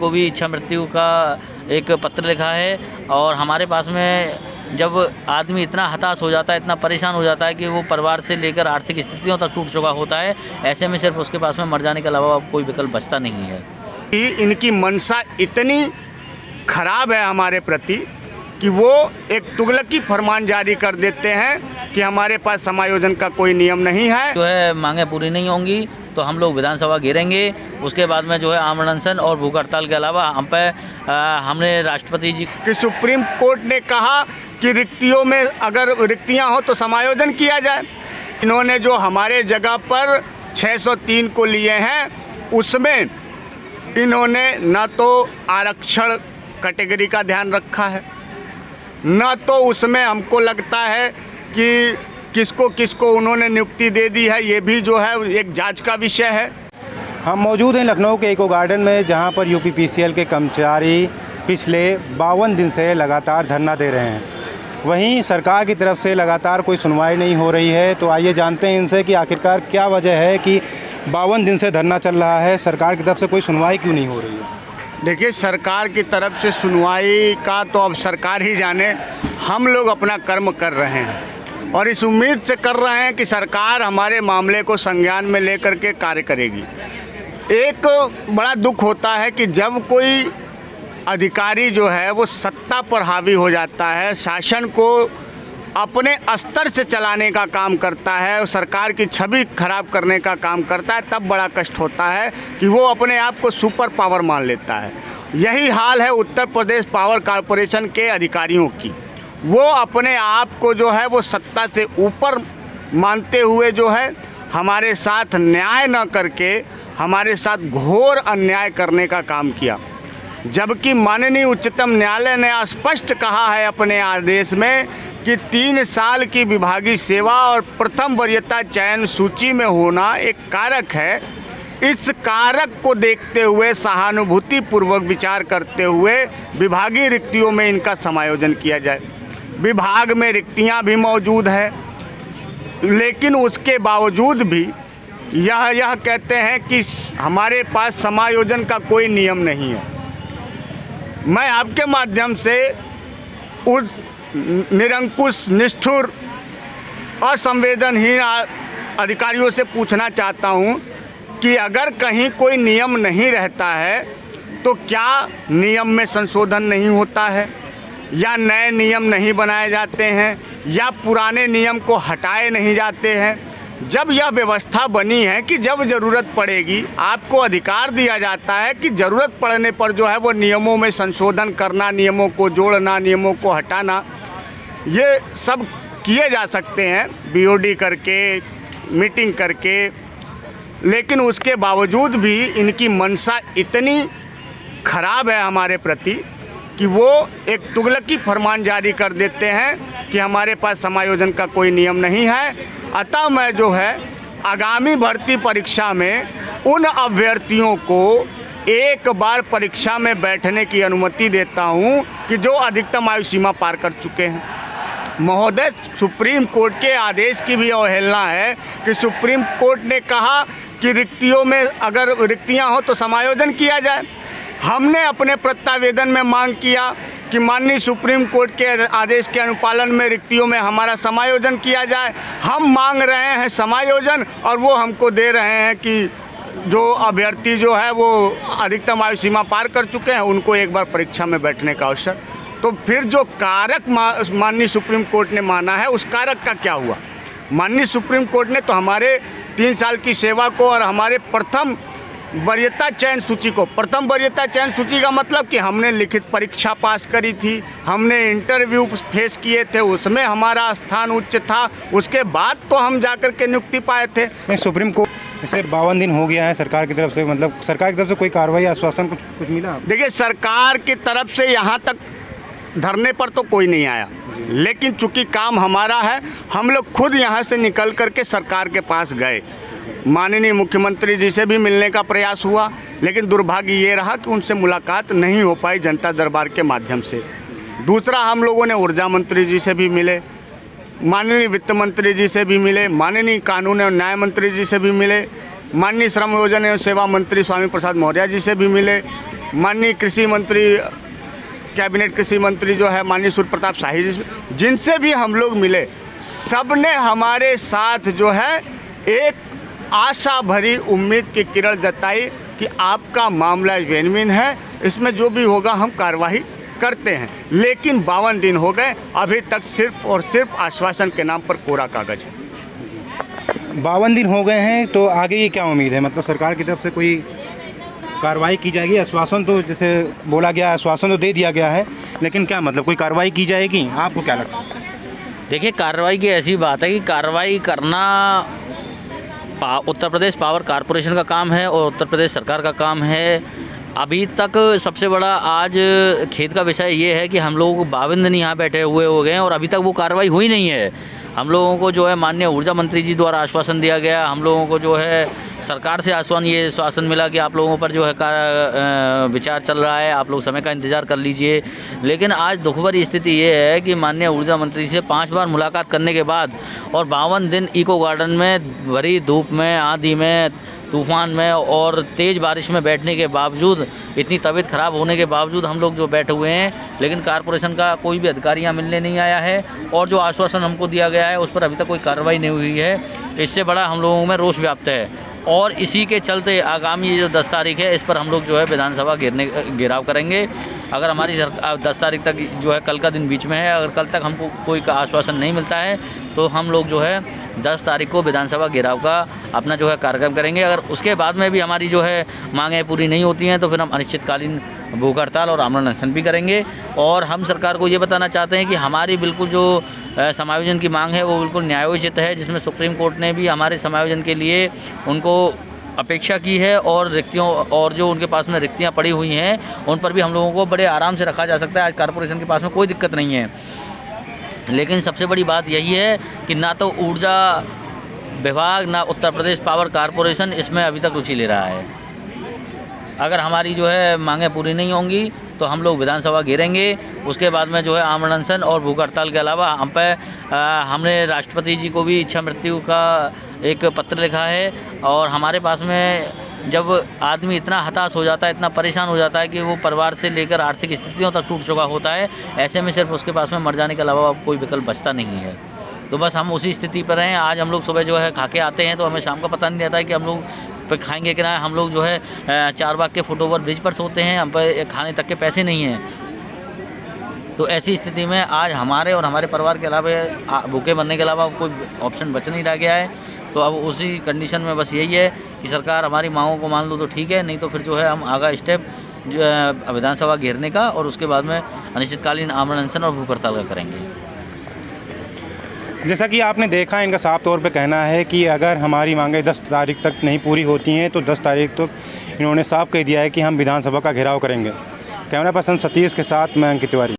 को भी इच्छा मृत्यु का एक पत्र लिखा है। और हमारे पास में जब आदमी इतना हताश हो जाता है, इतना परेशान हो जाता है कि वो परिवार से लेकर आर्थिक स्थितियों तक टूट चुका होता है, ऐसे में सिर्फ उसके पास में मर जाने के अलावा कोई विकल्प बचता नहीं है। इनकी मंशा इतनी खराब है हमारे प्रति कि वो एक तुगलकी फरमान जारी कर देते हैं कि हमारे पास समायोजन का कोई नियम नहीं है। जो है मांगे पूरी नहीं होंगी तो हम लोग विधानसभा घेरेंगे। उसके बाद में जो है आमरण अनशन और भूख हड़ताल के अलावा हमने राष्ट्रपति जी कि सुप्रीम कोर्ट ने कहा कि रिक्तियों में अगर रिक्तियां हो तो समायोजन किया जाए। इन्होंने जो हमारे जगह पर 603 को लिए हैं उसमें इन्होंने न तो आरक्षण कैटेगरी का ध्यान रखा है, न तो उसमें हमको लगता है कि किसको किसको उन्होंने नियुक्ति दे दी है, ये भी जो है एक जांच का विषय है। हम मौजूद हैं लखनऊ के इको गार्डन में, जहां पर यूपीपीसीएल के कर्मचारी पिछले 52 दिन से लगातार धरना दे रहे हैं। वहीं सरकार की तरफ से लगातार कोई सुनवाई नहीं हो रही है। तो आइए जानते हैं इनसे कि आखिरकार क्या वजह है कि 52 दिन से धरना चल रहा है, सरकार की तरफ से कोई सुनवाई क्यों नहीं हो रही है। देखिए, सरकार की तरफ से सुनवाई का तो अब सरकार ही जाने। हम लोग अपना कर्म कर रहे हैं और इस उम्मीद से कर रहे हैं कि सरकार हमारे मामले को संज्ञान में लेकर के कार्य करेगी। एक बड़ा दुख होता है कि जब कोई अधिकारी जो है वो सत्ता पर हावी हो जाता है, शासन को अपने स्तर से चलाने का काम करता है और सरकार की छवि खराब करने का काम करता है, तब बड़ा कष्ट होता है कि वो अपने आप को सुपर पावर मान लेता है। यही हाल है उत्तर प्रदेश पावर कॉरपोरेशन के अधिकारियों की। वो अपने आप को जो है वो सत्ता से ऊपर मानते हुए जो है हमारे साथ न्याय न करके हमारे साथ घोर अन्याय करने का काम किया। जबकि माननीय उच्चतम न्यायालय ने स्पष्ट कहा है अपने आदेश में कि 3 साल की विभागीय सेवा और प्रथम वरीयता चयन सूची में होना एक कारक है। इस कारक को देखते हुए सहानुभूति पूर्वक विचार करते हुए विभागीय रिक्तियों में इनका समायोजन किया जाए। विभाग में रिक्तियां भी मौजूद है, लेकिन उसके बावजूद भी यह कहते हैं कि हमारे पास समायोजन का कोई नियम नहीं है। मैं आपके माध्यम से उस निरंकुश, निष्ठुर और संवेदनहीन अधिकारियों से पूछना चाहता हूं कि अगर कहीं कोई नियम नहीं रहता है तो क्या नियम में संशोधन नहीं होता है, या नए नियम नहीं बनाए जाते हैं, या पुराने नियम को हटाए नहीं जाते हैं। जब यह व्यवस्था बनी है कि जब ज़रूरत पड़ेगी आपको अधिकार दिया जाता है कि ज़रूरत पड़ने पर जो है वो नियमों में संशोधन करना, नियमों को जोड़ना, नियमों को हटाना, ये सब किए जा सकते हैं बीओडी करके, मीटिंग करके। लेकिन उसके बावजूद भी इनकी मंशा इतनी खराब है हमारे प्रति कि वो एक तुगलकी फरमान जारी कर देते हैं कि हमारे पास समायोजन का कोई नियम नहीं है। अतः मैं जो है आगामी भर्ती परीक्षा में उन अभ्यर्थियों को एक बार परीक्षा में बैठने की अनुमति देता हूं कि जो अधिकतम आयु सीमा पार कर चुके हैं। महोदय, सुप्रीम कोर्ट के आदेश की भी अवहेलना है कि सुप्रीम कोर्ट ने कहा कि रिक्तियों में अगर रिक्तियां हो तो समायोजन किया जाए। हमने अपने प्रत्यावेदन में मांग किया कि माननीय सुप्रीम कोर्ट के आदेश के अनुपालन में रिक्तियों में हमारा समायोजन किया जाए। हम मांग रहे हैं समायोजन और वो हमको दे रहे हैं कि जो अभ्यर्थी जो है वो अधिकतम आयु सीमा पार कर चुके हैं उनको एक बार परीक्षा में बैठने का अवसर। तो फिर जो कारक माननीय सुप्रीम कोर्ट ने माना है उस कारक का क्या हुआ? माननीय सुप्रीम कोर्ट ने तो हमारे 3 साल की सेवा को और हमारे प्रथम वरीयता चयन सूची को, प्रथम वरीयता चयन सूची का मतलब कि हमने लिखित परीक्षा पास करी थी, हमने इंटरव्यू फेस किए थे, उसमें हमारा स्थान उच्च था, उसके बाद तो हम जाकर के नियुक्ति पाए थे। नहीं, सुप्रीम कोर्ट इसे 52 दिन हो गया है सरकार की तरफ से, मतलब सरकार की तरफ से कोई कार्रवाई, आश्वासन कुछ मिला? देखिए, सरकार की तरफ से यहाँ तक धरने पर तो कोई नहीं आया, लेकिन चूंकि काम हमारा है हम लोग खुद यहाँ से निकल करके सरकार के पास गए। माननीय मुख्यमंत्री जी से भी मिलने का प्रयास हुआ, लेकिन दुर्भाग्य ये रहा कि उनसे मुलाकात नहीं हो पाई जनता दरबार के माध्यम से। दूसरा, हम लोगों ने ऊर्जा मंत्री जी से भी मिले, माननीय वित्त मंत्री जी से भी मिले, माननीय कानून एवं न्याय मंत्री जी से भी मिले, माननीय श्रम योजना एवं सेवा मंत्री स्वामी प्रसाद मौर्य जी से भी मिले। माननीय कृषि मंत्री, कैबिनेट कृषि मंत्री जो है माननीय सूर्य प्रताप शाही जी, जिनसे भी हम लोग मिले, सब ने हमारे साथ जो है एक आशा भरी उम्मीद की किरण जताई कि आपका मामला जेन्युइन है, इसमें जो भी होगा हम कार्रवाई करते हैं। लेकिन 52 दिन हो गए, अभी तक सिर्फ और सिर्फ आश्वासन के नाम पर कोरा कागज है। 52 दिन हो गए हैं, तो आगे की क्या उम्मीद है? मतलब सरकार की तरफ से कोई कार्रवाई की जाएगी? आश्वासन तो जैसे बोला गया, आश्वासन तो दे दिया गया है, लेकिन क्या मतलब कोई कार्रवाई की जाएगी? आपको क्या लगता है? देखिए, कार्रवाई की ऐसी बात है कि कार्रवाई करना उत्तर प्रदेश पावर कॉरपोरेशन का काम है और उत्तर प्रदेश सरकार का काम है। अभी तक सबसे बड़ा आज खेद का विषय ये है कि हम लोग 52 दिन यहाँ बैठे हुए हो गए हैं और अभी तक वो कार्रवाई हुई नहीं है। हम लोगों को जो है माननीय ऊर्जा मंत्री जी द्वारा आश्वासन दिया गया, हम लोगों को जो है सरकार से आश्वासन मिला कि आप लोगों पर जो है विचार चल रहा है, आप लोग समय का इंतज़ार कर लीजिए। लेकिन आज दुख भरी स्थिति ये है कि माननीय ऊर्जा मंत्री से 5 बार मुलाकात करने के बाद और 52 दिन इको गार्डन में भरी धूप में, आंधी में, तूफ़ान में और तेज़ बारिश में बैठने के बावजूद, इतनी तबीयत ख़राब होने के बावजूद हम लोग जो बैठे हुए हैं, लेकिन कॉरपोरेशन का कोई भी अधिकारी यहाँ मिलने नहीं आया है और जो आश्वासन हमको दिया गया है उस पर अभी तक कोई कार्रवाई नहीं हुई है। इससे बड़ा हम लोगों में रोष व्याप्त है और इसी के चलते आगामी जो 10 तारीख है, इस पर हम लोग जो है विधानसभा घेराव करेंगे। अगर हमारी 10 तारीख तक जो है, कल का दिन बीच में है, अगर कल तक हमको कोई आश्वासन नहीं मिलता है तो हम लोग जो है 10 तारीख को विधानसभा घेराव का अपना जो है कार्यक्रम करेंगे। अगर उसके बाद में भी हमारी जो है मांगें पूरी नहीं होती हैं तो फिर हम अनिश्चितकालीन भूख हड़ताल और आमरण अनशन भी करेंगे। और हम सरकार को ये बताना चाहते हैं कि हमारी बिल्कुल जो समायोजन की मांग है वो बिल्कुल न्यायोचित है, जिसमें सुप्रीम कोर्ट ने भी हमारे समायोजन के लिए उनको अपेक्षा की है और रिक्तियों और जो उनके पास में रिक्तियाँ पड़ी हुई हैं उन पर भी हम लोगों को बड़े आराम से रखा जा सकता है। आज कॉरपोरेशन के पास में कोई दिक्कत नहीं है। लेकिन सबसे बड़ी बात यही है कि ना तो ऊर्जा विभाग ना उत्तर प्रदेश पावर कॉरपोरेशन इसमें अभी तक रुचि ले रहा है। अगर हमारी जो है मांगें पूरी नहीं होंगी तो हम लोग विधानसभा घेरेंगे। उसके बाद में जो है आमरण अनशन और भूख हड़ताल के अलावा हमने राष्ट्रपति जी को भी इच्छा मृत्यु का एक पत्र लिखा है। और हमारे पास में जब आदमी इतना हताश हो जाता है, इतना परेशान हो जाता है कि वो परिवार से लेकर आर्थिक स्थितियों तक टूट चुका होता है, ऐसे में सिर्फ उसके पास में मर जाने के अलावा कोई विकल्प बचता नहीं है। तो बस हम उसी स्थिति पर हैं। आज हम लोग सुबह जो है खा के आते हैं तो हमें शाम का पता नहीं रहता है कि हम लोग पे खाएंगे कि ना। हम लोग जो है चारबाग के फुटओवर ब्रिज पर सोते हैं, हम पे खाने तक के पैसे नहीं हैं। तो ऐसी स्थिति में आज हमारे और हमारे परिवार के अलावा भूखे मरने के अलावा कोई ऑप्शन बच नहीं रह गया है। तो अब उसी कंडीशन में बस यही है कि सरकार हमारी मांगों को मान लो तो ठीक है, नहीं तो फिर जो है हम आगा स्टेप जो है विधानसभा घेरने का और उसके बाद में अनिश्चितकालीन आमरण अनशन और भूख हड़ताल का करेंगे। जैसा कि आपने देखा, इनका साफ तौर पे कहना है कि अगर हमारी मांगें 10 तारीख तक नहीं पूरी होती हैं तो 10 तारीख तक इन्होंने साफ कह दिया है कि हम विधानसभा का घेराव करेंगे। कैमरा पर्सन सतीश के साथ मैं अंकित तिवारी।